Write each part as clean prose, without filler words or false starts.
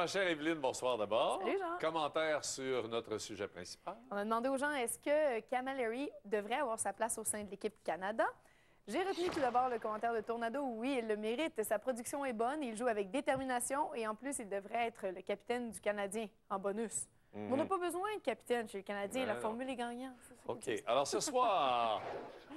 ma chère Evelyne, bonsoir d'abord. Salut Jean. Commentaire sur notre sujet principal. On a demandé aux gens, est-ce que Cammalleri devrait avoir sa place au sein de l'équipe Canada? J'ai retenu tout d'abord le commentaire de Tornado. Oui, il le mérite. Sa production est bonne, il joue avec détermination et en plus, il devrait être le capitaine du Canadien en bonus. On n'a pas besoin de capitaine chez le Canadien. La formule est gagnante. OK. Alors, ce soir,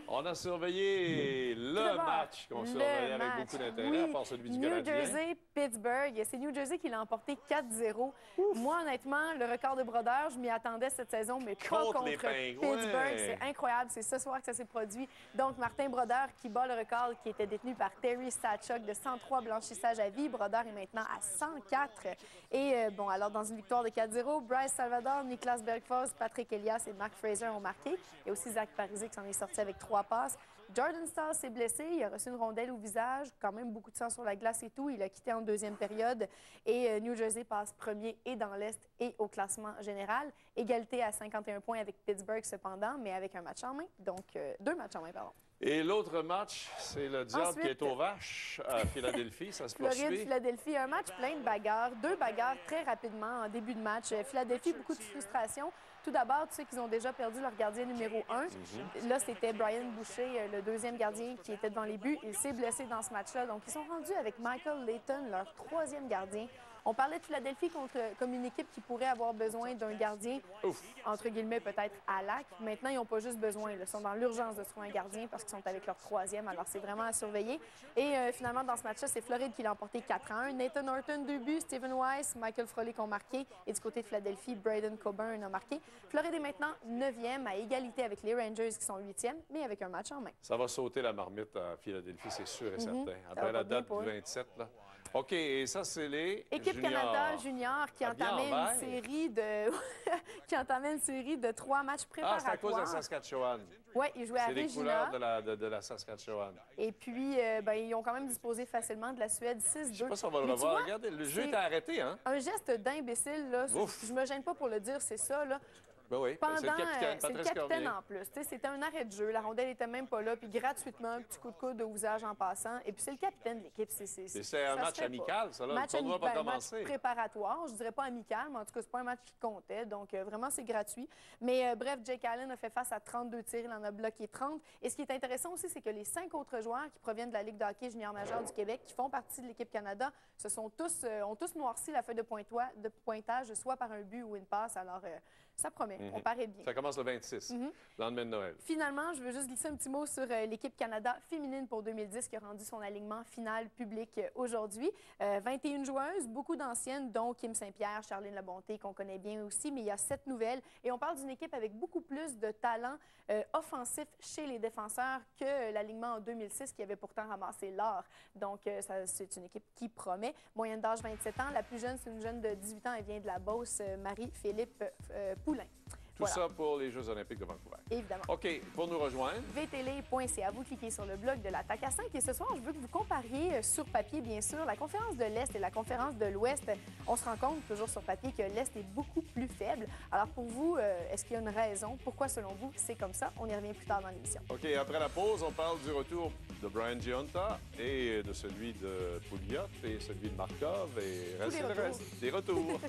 on a surveillé le match qu'on surveillait avec beaucoup d'intérêt, à part celui du New Canadien. Jersey-Pittsburgh. C'est New Jersey qui l'a emporté 4-0. Moi, honnêtement, le record de Brodeur, je m'y attendais cette saison, mais pas contre les Pingouins. Pittsburgh. C'est incroyable. C'est ce soir que ça s'est produit. Donc, Martin Brodeur qui bat le record qui était détenu par Terry Sachok de 103 blanchissages à vie. Brodeur est maintenant à 104. Et bon, alors, dans une victoire de 4-0, Bryce Salvador, Niklas Bergfors, Patrick Elias et Mark Fraser ont marqué. Il y a aussi Zach Parise qui s'en est sorti avec 3 passes. Jordan Staal s'est blessé. Il a reçu une rondelle au visage. Quand même beaucoup de sang sur la glace et tout. Il a quitté en deuxième période. Et New Jersey passe premier et dans l'Est et au classement général. Égalité à 51 points avec Pittsburgh cependant, mais avec un match en main. Donc, 2 matchs en main, pardon. Et l'autre match, c'est le diable Ensuite, qui est aux vaches à Philadelphie. Ça se poursuit. Floride-Philadelphie, un match plein de bagarres. 2 bagarres très rapidement en début de match. Philadelphie, beaucoup de frustration. Tout d'abord, tu sais qu'ils ont déjà perdu leur gardien numéro 1. Là, c'était Brian Boucher, le deuxième gardien qui était devant les buts. Il s'est blessé dans ce match-là. Donc, ils sont rendus avec Michael Layton, leur 3e gardien. On parlait de Philadelphie comme une équipe qui pourrait avoir besoin d'un gardien, entre guillemets, peut-être à lac. Maintenant, ils n'ont pas juste besoin. Ils sont dans l'urgence de trouver un gardien parce qu'ils sont avec leur 3e. Alors, c'est vraiment à surveiller. Et finalement, dans ce match-là, c'est Floride qui l'a emporté 4-1. Nathan Horton, 2 buts. Stephen Weiss, Michael Frolik ont marqué. Et du côté de Philadelphie, Braden Coburn a marqué. Floride est maintenant 9e, à égalité avec les Rangers qui sont 8e, mais avec un match en main. Ça va sauter la marmite à Philadelphie, c'est sûr et certain. Après la date du 27, là. OK, et ça, c'est les Équipe juniors. Canada junior qui entamait une série de qui entamait une série de 3 matchs préparatoires. Ah, c'est à cause de la Saskatchewan. Oui, ils jouaient à Regina. C'est les couleurs de la Saskatchewan. Et puis, ils ont quand même disposé facilement de la Suède 6-2. Je sais pas si on va le revoir. Regardez, le jeu était arrêté, hein? Un geste d'imbécile, là. Je me gêne pas pour le dire, c'est ça, là. Ben oui, c'est le capitaine en plus. C'était un arrêt de jeu. La rondelle était même pas là. Puis gratuitement, un petit coup de coude au visage en passant. Et puis c'est le capitaine de l'équipe. C'est un match amical, ça, là. Match le tournoi va pas commencer. Match préparatoire. Je dirais pas amical, mais en tout cas, c'est pas un match qui comptait. Donc, vraiment, c'est gratuit. Mais bref, Jake Allen a fait face à 32 tirs. Il en a bloqué 30. Et ce qui est intéressant aussi, c'est que les 5 autres joueurs qui proviennent de la Ligue de hockey junior majeur du Québec, qui font partie de l'équipe Canada, ont tous noirci la feuille de pointage, soit par un but ou une passe. Alors, ça promet. On paraît bien. Ça commence le 26, lendemain de Noël. Finalement, je veux juste glisser un petit mot sur l'équipe Canada féminine pour 2010 qui a rendu son alignement final public aujourd'hui. 21 joueuses, beaucoup d'anciennes, dont Kim Saint-Pierre, Charline Labonté, qu'on connaît bien aussi, mais il y a 7 nouvelles. Et on parle d'une équipe avec beaucoup plus de talent offensif chez les défenseurs que l'alignement en 2006 qui avait pourtant ramassé l'or. Donc, c'est une équipe qui promet. Moyenne d'âge 27 ans. La plus jeune, c'est une jeune de 18 ans. Elle vient de la Beauce, Marie-Philippe Poulain. Tout ça pour les Jeux olympiques de Vancouver. Évidemment. OK, pour nous rejoindre. vtl.ca. Vous cliquez sur le blog de l'Attaque à 5. Et ce soir, je veux que vous compariez sur papier, bien sûr, la conférence de l'Est et la conférence de l'Ouest. On se rend compte, toujours sur papier, que l'Est est beaucoup plus faible. Alors, pour vous, est-ce qu'il y a une raison? Pourquoi, selon vous, c'est comme ça? On y revient plus tard dans l'émission. OK, après la pause, on parle du retour de Brian Gionta et de celui de Pouliot et celui de Markov et reste le reste. Des retours.